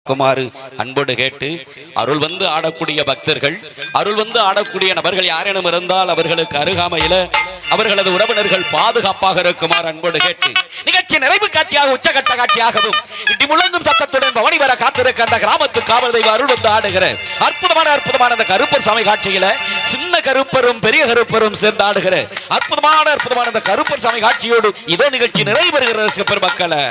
குமாரு அன்போடு கேட்டு அருள் வந்து ஆடக்கூடிய பக்தர்கள் அருள் வந்து ஆடக்கூடிய நபர்கள் யாரேனும் இருந்தால் அவர்களுக்கு அருகாமையில அவர்களது உறவினர்கள் பாதுகாப்பாக இருக்குமாறு அன்போடு கேட்டு நிகழ்ச்சி நிறைவு காட்சியாக உச்சகட்ட காட்சியாகவும் இடி முழங்கும் சத்தத்துடன் பவனி வர காத்திருக்க அந்த கிராமத்து காவல் தெய்வ அருள் வந்து ஆடுகிற அற்புதமான அந்த கருப்பர் சாமி காட்சியில சின்ன கருப்பரும் பெரிய கருப்பரும் சேர்ந்து ஆடுகிற அற்புதமான அந்த கருப்பர் சாமி காட்சியோடு இதோ நிகழ்ச்சி நிறைவேறுகிறது பெருமக்களை.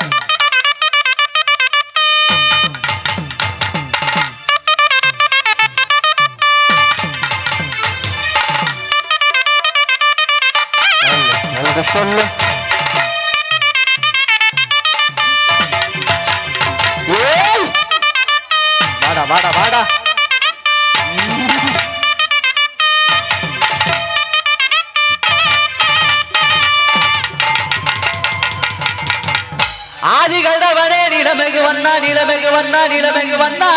சொல்லு வாடா வாடா வாடா ஆதிகளவனே நிலமிகு வண்ணா நிலமிகு வண்ணா நிலமிகு வண்ணா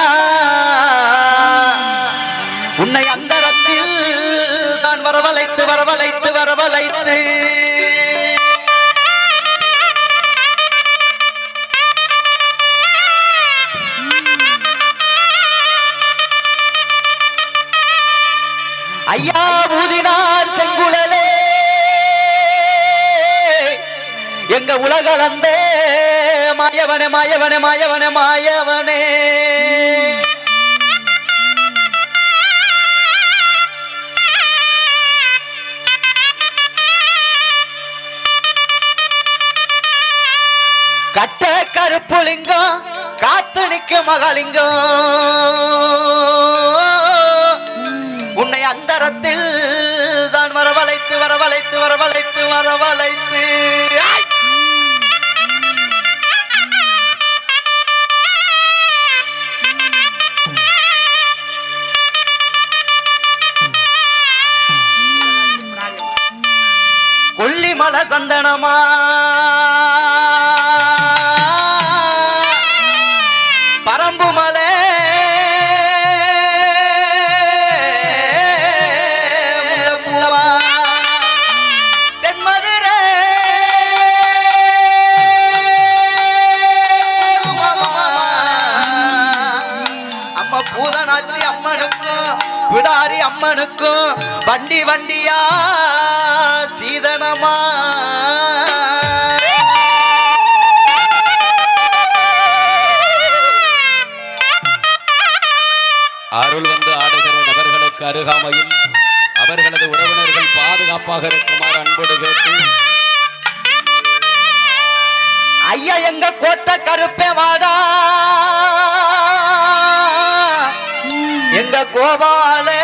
உன்னை அந்தரத்தில் நான் வரவழைத்து வரவழைத்து வரவழைத்து ஐயா பூதினார் செங்குழலே எங்க உலகளந்தே மாயவனே மாயவனே மாயவனே மாயவனே கட்ட கருப்புலிங்கம் காத்து நிற்கும் மகளிங்கம் உன்னை அந்தரத்தில் தான் வரவழைத்து வரவழைத்து வரவழைத்து வரவழைத்து கொல்லிமலை சந்தனமா பரம்புமலை தென்மதுரை அம்மா பூதனாச்சி அம்மனுக்கும் பிடாரி அம்மனுக்கும் வண்டி வண்டியா சீதனமா அருள் வந்து ஆடுகிற நபர்களுக்கு அருகாமையில் அவர்களது உறவினர்கள் பாதுகாப்பாக இருக்குமாறு அன்போடு கேட்டு ஐயா எங்க கோட்டை கருப்பே வாடா எங்க கோபாலே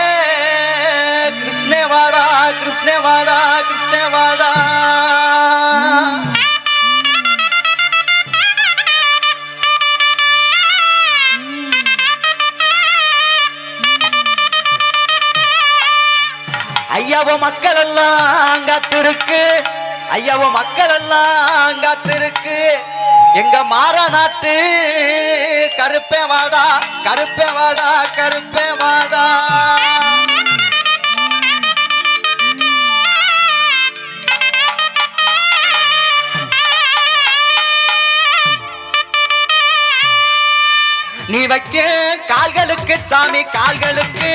கிருஷ்ணே வாடா கிருஷ்ணே வாடா கிருஷ்ணே வாடா ஐயாவோ மக்கள் எல்லாம் காத்திருக்கு ஐயாவோ மக்கள் எல்லாம் காத்திருக்கு எங்க மாறா நாட்டு கருப்பே வாடா கருப்பே வாடா கருப்பே வாடா நீ வைக்க கால்களுக்கு சாமி கால்களுக்கு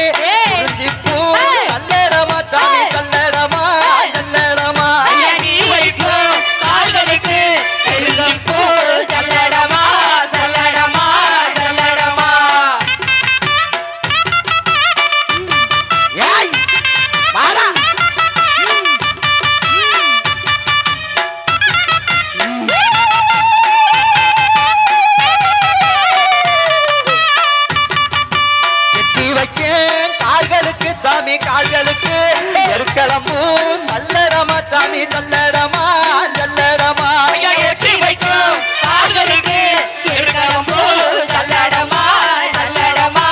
பூ சல்லடமா சாமி சல்லடமா சல்லடமா நீ வைக்கும் கால்களுக்கு பூ சல்லடமா சல்லடமா சல்லடமா ஏய் வாடா சாமி கால்களுக்கு எருக்களம்பூ சல்லடமா சாமி சல்லடமா சல்லடமா எட்டி வைக்கும் கால்களுக்கு எருக்களம்பூ சல்லடமா சல்லடமா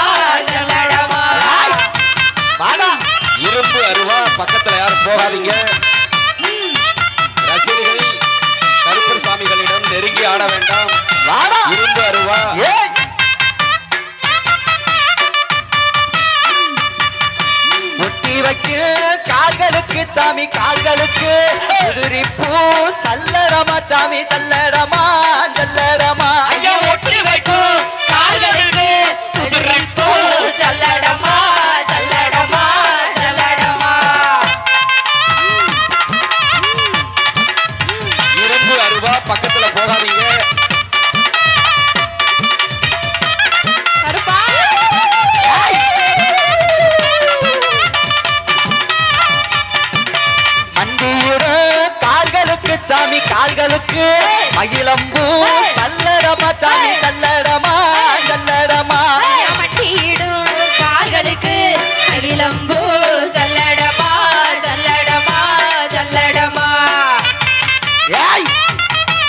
சல்லடமா வாடா இரும்பு அருவா பக்கத்துல யாரும் போகாதீங்க. ரசிகர்கள் கருப்பர் சாமிகளிடம் நெருங்கி ஆட வேண்டாம். வாடா இரும்பு அருவா ஏய் வைக்க கால்களுக்கு சாமி கால்களுக்கு உதிரி பூ சல்லடமா சாமி சல்லடமா சல்லடமா ஐயா ஒட்டி வைக்கும் கால்களுக்கு கால்களுக்கு மகிழம்பூ சல்லடமா சாமி சல்லடமா சல்லடமா மட்டியிடும் கால்களுக்கு அகிலம்பூ சல்லடமா சல்லடமா சல்லடமா ஏய்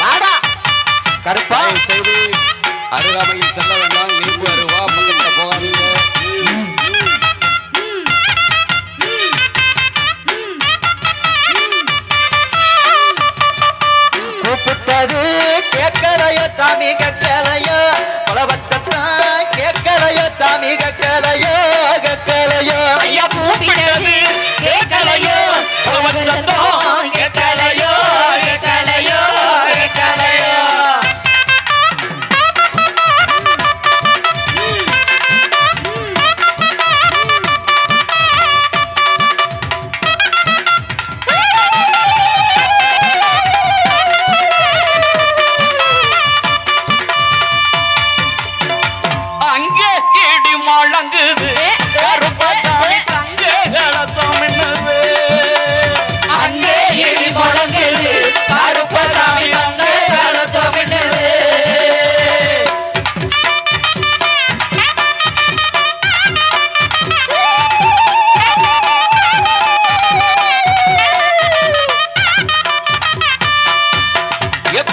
வாடா கருப்பா செய்து அருகாமையில் செல்ல வேண்டாம். நீங்க அருவா பக்கத்துல போகாதீங்க. கூப்பிட்டது கேட்கலையோ சாமி கேட்கலையோ பலவச்சத்தான் கேட்கலையோ சாமி கேட்கலையோ கேட்கலையோ ஐயா கூப்பிட்டது கேட்கலையோ சத்தம் கேட்கலையோ கேட்கலையோ கேட்கலையோ அங்கே இடி முழங்குது கருப்பசாமி தங்க கலசம் என்னது அங்கே இடி முழங்குது கருப்பசாமி தங்க கலசம் என்னது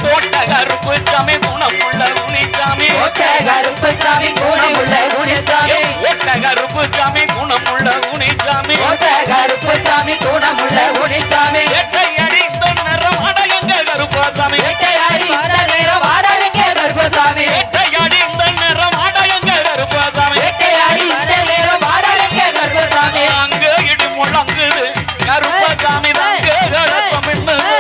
போட்ட கருப்பு சாமி குணமுள்ள உனிச்சாமி கோட்டை கருப்பசாமி கூணமுள்ள குணசாமி போட்ட கருப்பு சாமி குணமுள்ள உனிச்சாமி கோட்டை கருப்பசாமி கூணமுள்ள குணசாமி எட்டை அடித்த நிறம் அடையங்க கருப்பசாமி வேட்டையாடி வர நேரம் வாடகைக்கு கருப்பசாமி எட்டை அடித்த நிறம் அடையங்க கருப்பசாமி வேட்டையாடி வர நேரம் வாடகைக்கு கருப்பசாமி அங்க இடி முழங்குது கருப்பசாமி தங்க கலசம் என்னது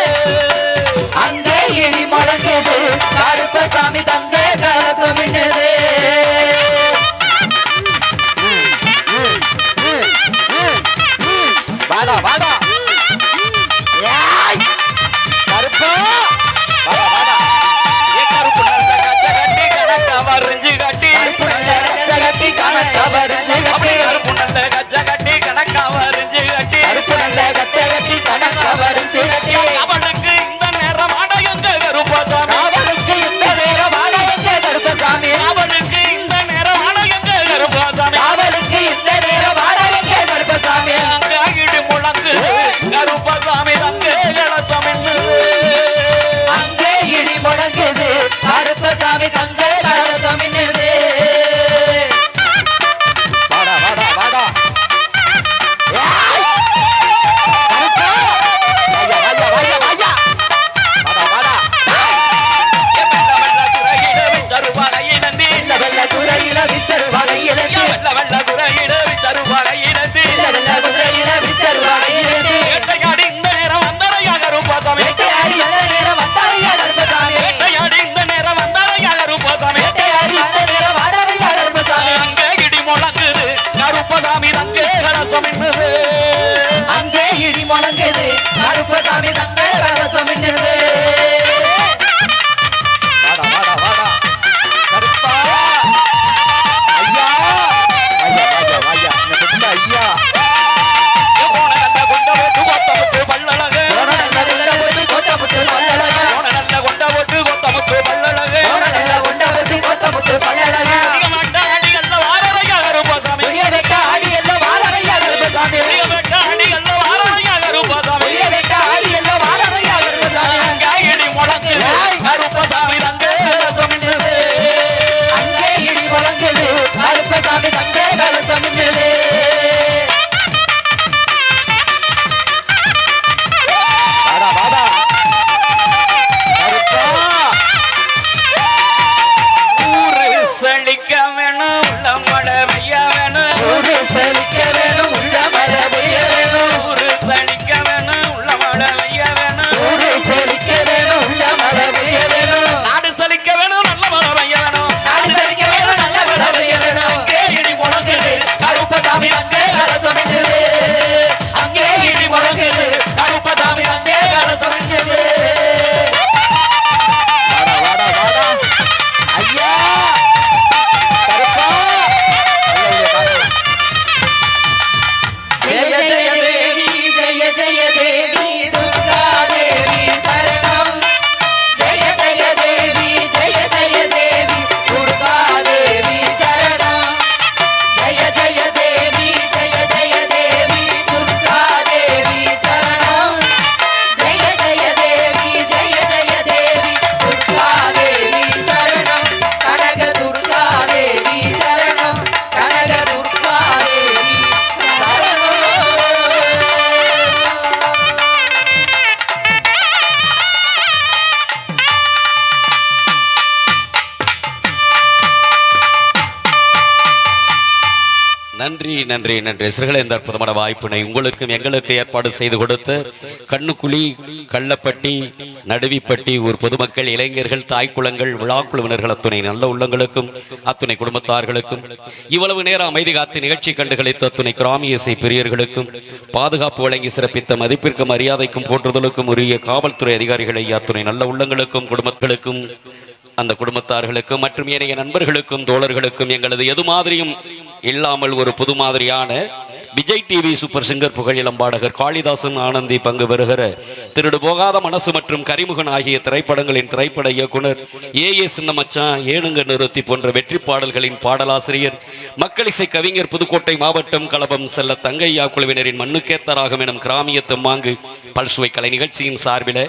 அங்கே இடி முழங்குது கருப்பசாமி தங்க கலசம் என்னது வாடா வாடா நன்றி நன்றி சிறுகளை இந்த அற்புதமான வாய்ப்பினை உங்களுக்கும் எங்களுக்கு ஏற்பாடு செய்து கொடுத்த கண்ணுக்குழி, கள்ளப்பட்டி, நடுவிப்பட்டி ஊர் பொதுமக்கள், இளைஞர்கள், தாய்க்குளங்கள், விழாக்குழுவினர்கள் அத்துணை நல்ல உள்ளங்களுக்கும் அத்துணை குடும்பத்தார்களுக்கும் இவ்வளவு நேரம் அமைதி காத்து நிகழ்ச்சி கண்டுகளித்த அத்துணை கிராமிய இசை பிரியர்களுக்கும் பாதுகாப்பு வழங்கி சிறப்பித்த மதிப்பிற்கும் மரியாதைக்கும் போற்றுதலுக்கும் உரிய காவல்துறை அதிகாரிகளை அத்துணை நல்ல உள்ளங்களுக்கும் குடும்பங்களுக்கும் அந்த குடும்பத்தார்களுக்கும் மற்றும் ஏனைய நண்பர்களுக்கும் தோழர்களுக்கும் எங்களது எது மாதிரியும் இல்லாமல் ஒரு புது மாதிரியான விஜய் டிவி சூப்பர் சிங்கர் புகழிலம் பாடகர் காளிதாசன் ஆனந்தி பங்கு பெறுகிற திருடு போகாத மனசு மற்றும் கரிமுகன் ஆகிய திரைப்படங்களின் திரைப்பட இயக்குனர் ஏ சின்னமச்சான், ஏனுங்க நிறுத்தி போன்ற வெற்றி பாடல்களின் பாடலாசிரியர், மக்கள் இசை கவிஞர், புதுக்கோட்டை மாவட்டம் களபம் செல்ல தங்கையா குழுவினரின் மண்ணுக்கேத்தராகும் எனும் கிராமிய தெம்மாங்கு பல்சுவை கலை நிகழ்ச்சியின் சார்பில்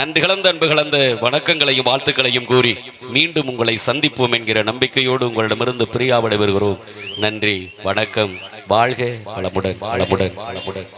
நன்றி கலந்த அன்பு கலந்த வணக்கங்களையும் வாழ்த்துக்களையும் கூறி மீண்டும் உங்களை சந்திப்போம் என்கிற நம்பிக்கையோடு உங்களிடமிருந்து பிரியா விடைபெறுகிறோம். நன்றி, வணக்கம், வாழ்க வளமுடன், வளமுடன், வளமுடன்.